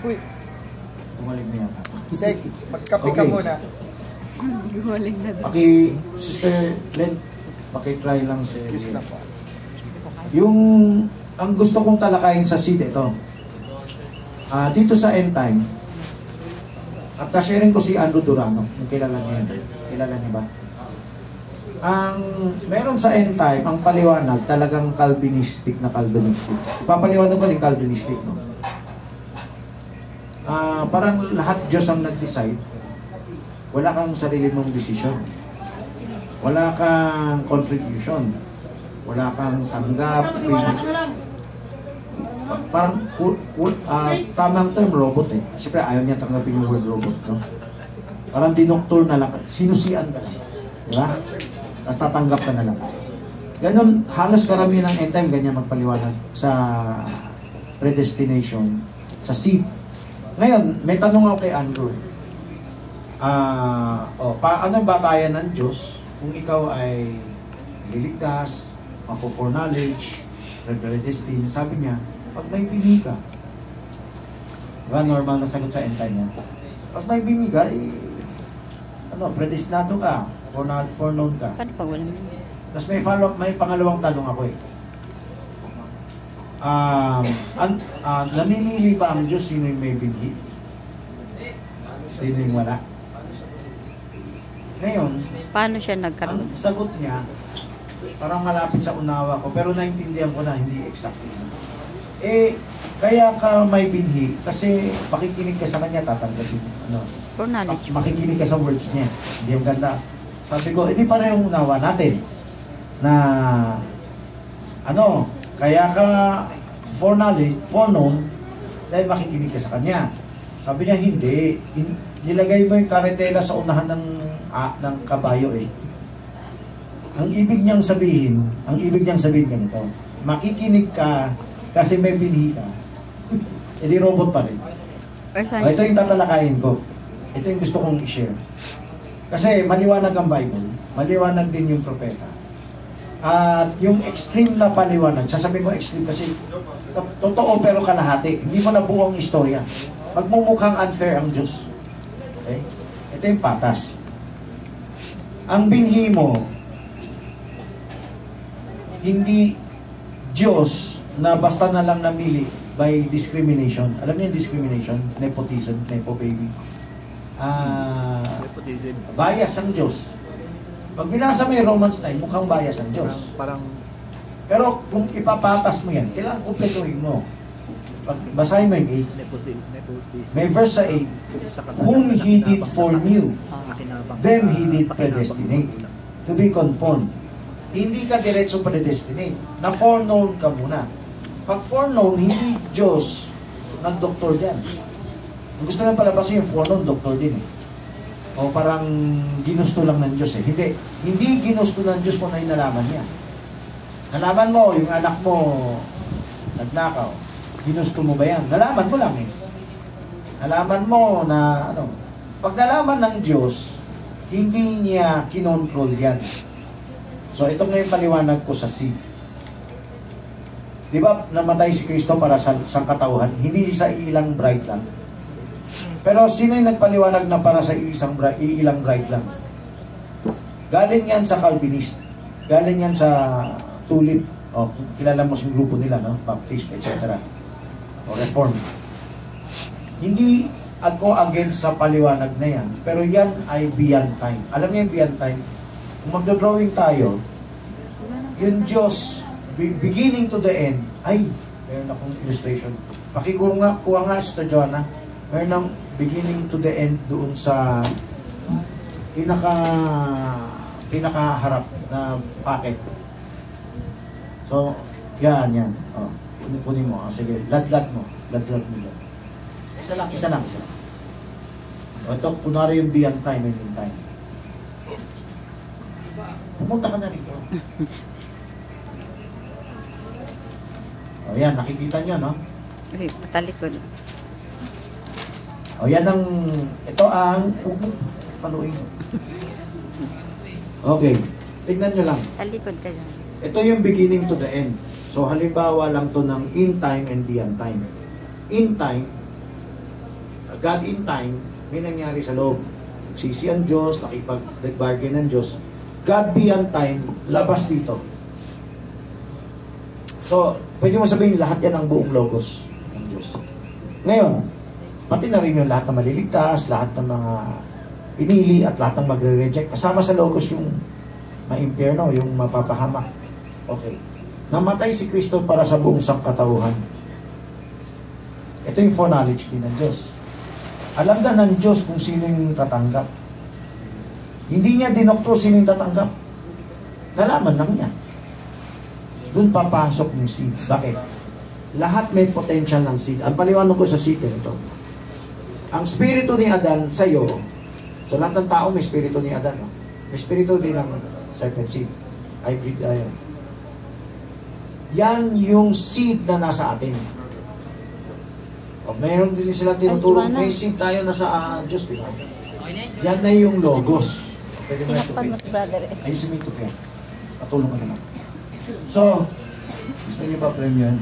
Uy, Bumalik na yata. Sek, magkape ka muna. Gumaling na doon. Sister Len, paki-try lang si Excuse na po. yung ang gusto kong talakayin sa seed ito. Dito sa end time, at kasharing ko si Andrew Durano, yung kilala niya yan. Kilala niya ba? Meron sa end time, ang paliwanag talagang Calvinistic na Calvinistic. Ipapaliwanag ko din Calvinistic, no? Parang lahat Diyos ang nag-decide. Wala kang sarili mong desisyon. Wala kang contribution. Wala kang tanggap. Parang tamang term, robot eh. Siyempre ayaw niya tanggapin yung word robot, no? Parang dinoktor na lang. Sinusian ka lang. Diba? Tapos tatanggap ka na lang. Ganon, halos karamihan ng end time ganyan magpaliwanag sa predestination, sa seed. Ngayon, may tanong ako kay Andrew. Paano batayan ng Diyos kung ikaw ay liligtas, mafo-foreknowledge, predestined? Sabi niya, pag may bini ka, diba, normal na sagot sa end time yan. Pag may bini ka, predestinado ka, foreknown ka. Paano pag wala? Tapos may pangalawang tanong ako eh. Namimili ba ang Diyos sino yung may binhi? Sino yung wala? Ngayon, Paano siya nagkaroon? ang sagot niya, parang malapit sa unawa ko, pero naintindihan ko na hindi exactly. Kaya ka may binhi, kasi makikinig ka sa kanya, tatanggapin. For knowledge. Makikinig ka sa words niya. Hindi yung ganda. Sabi ko, hindi parehong unawa natin. Na, kaya ka foreknown dahil makikinig ka sa kanya. Sabi niya, hindi. Nilagay mo yung karetela sa unahan ng kabayo eh. Ang ibig niyang sabihin ganito, makikinig ka kasi may binhi ka. Hindi robot pa rin. Ito yung tatalakayin ko. Ito yung gusto kong i-share. Kasi maliwanag ang Bible, maliwanag din yung propeta. At yung extreme na paliwanag, sasabihin ko extreme kasi totoo pero kalahati. Hindi mo na buong istorya. Magmumukhang unfair ang Diyos. Okay? Ito yung patas. Ang binhi mo, hindi Diyos na basta na lang namili by discrimination. Alam niyo yung discrimination? Nepotism, nepo baby. Bias ang Diyos. Pag binasa mo yung Romans 9, mukhang bias ang Diyos. Pero kung ipapatas mo yan, kailangan kumpletuhin mo. Pag basahin mo yung 8, may verse sa 8, whom He did foreknew, them He did predestinate to be conformed. Hindi ka diretso predestinate. Na-foreknown ka muna. Pag foreknown, hindi Diyos nag-doktor dyan. Ang gusto lang palabasin yung foreknown, doktor din eh. O parang ginusto lang ng Diyos eh. Hindi ginusto ng Diyos kung na inalaman niya. Nalaman mo, yung anak mo nagnakaw. Ginusto mo ba yan? Nalaman mo lang eh. Nalaman mo na pag nalaman ng Diyos, hindi niya kinontrol yan. So ito na yung paliwanag ko sa seed. Di ba namatay si Kristo para sa katauhan? Hindi sa ilang bride lang. Pero sino yung nagpaliwanag na para sa ilang bride lang? Galing yan sa Calvinist. Galing yan sa Tulip. Kilala mo yung grupo nila, no? Baptist, etc. O Reform. Hindi ako against sa paliwanag na yan. Pero yan ay beyond time. Alam niyo yung beyond time? Kung magdodrawing tayo, yung Diyos, beginning to the end, meron akong illustration. Kuha nga, Sister Joanna, meron ng beginning to the end doon sa pinakaharap na packet. So, yan. Punin mo. Sige, ladlad mo. Ladlad mo dyan. Isa lang. Ito, kunwari yung beyond time and in time. Pumunta ka na rito. Yan, nakikita nyo, no? Patalikod. Ito ang, paluin. Okay, tignan nyo lang. Talikod ka dyan. Ito yung beginning to the end. So, halimbawa lang to ng in time and beyond time. In time, God in time, may nangyari sa loob. Nagsisi ang Diyos, nakipag-bargain ang Diyos. God beyond time, labas dito. So, pwede mo sabihin, lahat yan ang buong logos ng Diyos. Ngayon, pati na rin yung lahat ng maliligtas, lahat ng mga pinili, at lahat ng magre-reject. Kasama sa logos yung ma-impyerno, yung mapapahamak. Okay. Namatay si Kristo para sa buong sangkatauhan. Ito yung foreknowledge din ng Diyos. Alam na ng Diyos kung sino yung tatanggap. Hindi niya dinoktor sino yung tatanggap. Nalaman lang niya. Doon papasok yung seed. Bakit? Lahat may potential ng seed. Ang paliwanag ko sa seed ito. Ang spirito ni Adan sa iyo, so lahat ng tao may spirito ni Adan. No? May spirito din ng serpent seed. Hybrid ayon. Yan yung seed na nasa atin. O, mayroon din sila tinutulong. May seed tayo na sa Diyos, di ba? Yan na yung logos. Pwede mo ito pay. Ay, sumito kaya. Patulong ka naman. So, gusto niyo ba premium?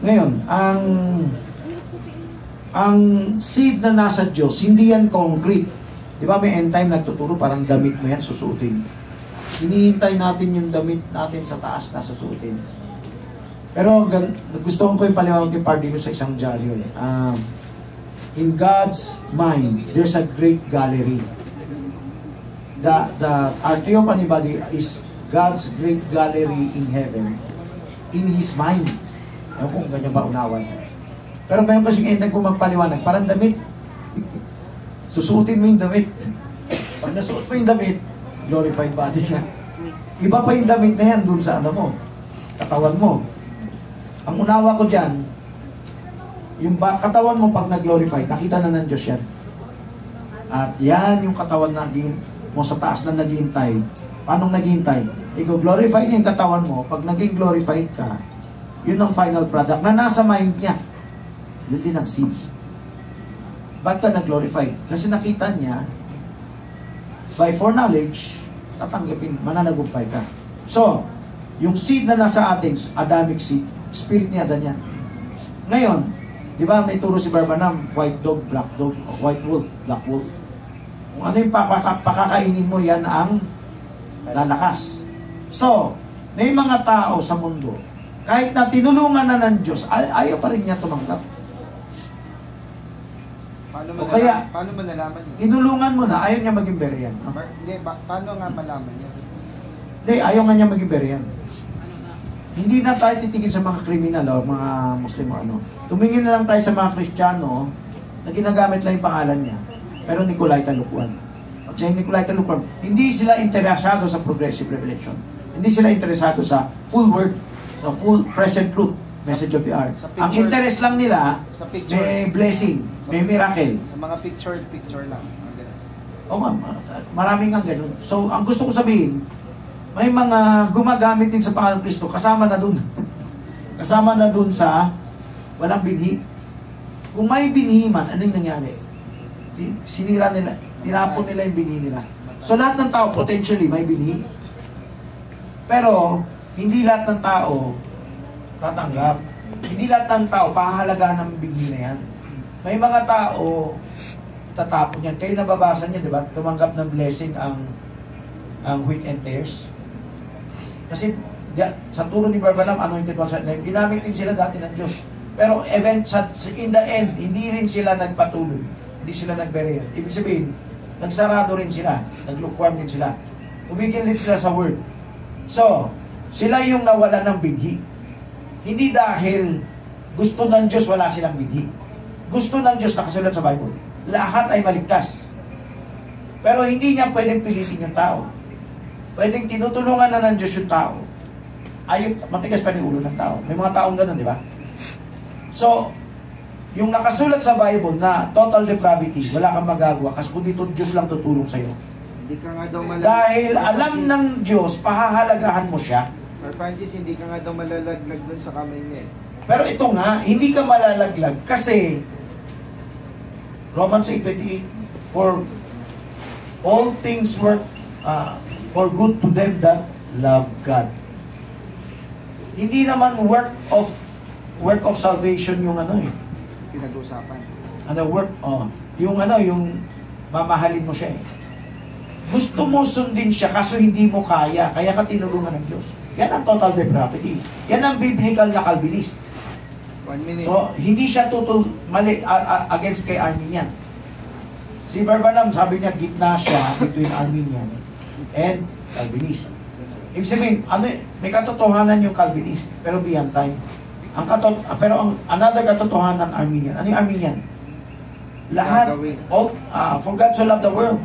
Ngayon, ang seed na nasa Diyos, hindi yan concrete. Di ba may end time nagtuturo, parang damit mo yan, susuotin. Hinihintay natin yung damit natin sa taas na susuotin. Pero gusto ko yung paliwanag yung part dito sa isang dyaryo. In God's mind, there's a great gallery. The Arteo Panibali is God's great gallery in heaven, in His mind. Ewan kung ganyan ba unawan niya. Pero meron kasing end kung magpaliwanag, parang damit. Susuotin mo yung damit. Pag nasuot mo yung damit, glorified body ka. Iba pa yung damit na yan dun sa ano mo, katawan mo. Ang unawa ko dyan, yung katawan mo pag nag-glorified, nakita na ng Diyos yan. At yan yung katawan na mo sa taas na naghihintay. Paano naghihintay? Ikaw, glorified niya yung katawan mo. Pag naging glorified ka, yun ang final product na nasa mind niya. Yun din ang seed. Ba't ka nag-glorified? Kasi nakita niya, by foreknowledge, tatanggapin, mananagumpay ka. So, yung seed na nasa atin, Adamic seed, spirit ni Adan yan. Ngayon, di ba may turo si Barbanam, white dog, white wolf, black wolf. Kung ano yung pakakainin mo, yan ang lalakas. So, may mga tao sa mundo, kahit na tinulungan na ng Diyos, ayaw pa rin niya tumanggap. Paano mo nalaman yun? Tinulungan mo na, ayaw niya maging berian. No? Hindi, paano nga malaman yun? Hindi, ayaw nga niya maging berian. Hindi na tayo titingin sa mga kriminal o mga Muslim o ano. Tumingin na lang tayo sa mga Kristiyano na ginagamit lang yung pangalan niya. Pero Nicolaita Lukuan. At sa Nicolaita Lukuan, hindi sila interesado sa progressive revelation. Hindi sila interesado sa full word, sa full present truth, message of the hour. Ang interest lang nila, sa picture, may blessing, may miracle. Sa mga picture lang. O nga, maraming ang ganun. So, ang gusto ko sabihin, may mga gumagamit din sa pangalan ng Kristo, kasama na dun. Kasama na dun sa walang binhi. Kung may binhi man, ano yung nangyari? Sinira nila, tinapon nila yung binhi nila. So lahat ng tao, potentially, may binhi. Pero, hindi lahat ng tao tatanggap. Hindi lahat ng tao pahahalagahan ng binhi na yan. May mga tao tatapon yan. Kayo nababasa niya, di ba? Tumanggap ng blessing ang wheat and tares. Kasi sa turo ni Barbanam, anointed ones, ginamit din sila dati ng Diyos. Pero in the end, hindi rin sila nagpatuloy. Hindi sila nag-burial. Ibig sabihin, nagsarado rin sila. Nag-lukewarm din sila. Umigil din sila sa word. So, sila yung nawala ng binhi. Hindi dahil gusto ng Diyos wala silang binhi. Gusto ng Diyos nakasulat sa Bible. Lahat ay maligtas. Pero hindi niya pwedeng pilitin yung tao. Pwedeng tinutulungan na ng Diyos yung tao. Ay, matigas pa yung ulo ng tao. May mga taong ganun, di ba? So, yung nakasulat sa Bible na total depravity, wala kang magagawa kasi kung dito Diyos lang tutulong sa'yo. Hindi ka nga daw malalaglag. Dahil alam ng Diyos, pahahalagahan mo siya. Sir Francis, hindi ka nga daw malalaglag dun sa kamay niya eh. Pero ito nga, hindi ka malalaglag kasi Romans 8:28, for all things work for good to them that love God. Hindi naman work of salvation yung ano eh. Pinag-usapan. yung mamahalin mo siya eh. Gusto mo sundin siya kaso hindi mo kaya ka tinulungan ng Diyos. Yan ang total depravity. Yan ang biblical na Calvinist. 1 minute. So, hindi siya mali against kay Arminian. Si Barbanam, sabi niya, gitna siya between Arminian and Calvinist. Ibig sabihin, may katotohanan yung Calvinist, pero beyond time. Pero another katotohanan Arminian. Ano yung Arminian? Lahat, for God so loved the world,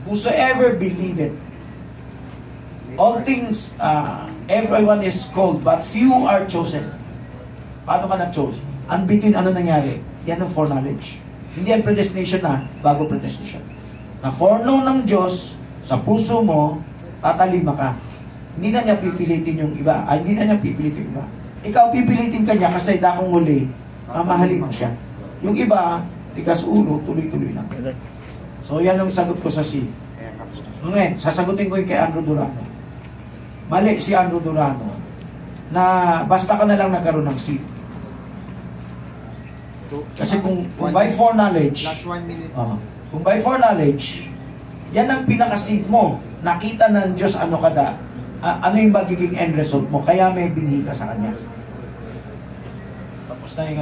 whosoever believeth, all things, everyone is called, but few are chosen. Paano ka na-chose? And between ano nangyari? Yan ang foreknowledge. Hindi ang predestination na, bago predestination. Na foreknown ng Diyos, sa puso mo, tatalima ka. Hindi na niya pipilitin yung iba. Hindi na niya pipilitin yung iba. Ikaw pipilitin ka niya kasi dakong muli, mamahalin mo siya. Yung iba, tigas ulo, tuloy-tuloy lang. So yan ang sagot ko sa C. Ngayon, sasagutin ko yung kay Andrew Durano. Mali si Andrew Durano na basta ka na lang nagkaroon ng seed. Kasi kung by foreknowledge, Last 1 minute. kung by foreknowledge, yan ang pinaka-seed mo. Nakita ng Diyos ano yung magiging end result mo. Kaya may binhi ka sa Kanya. Tapos na yung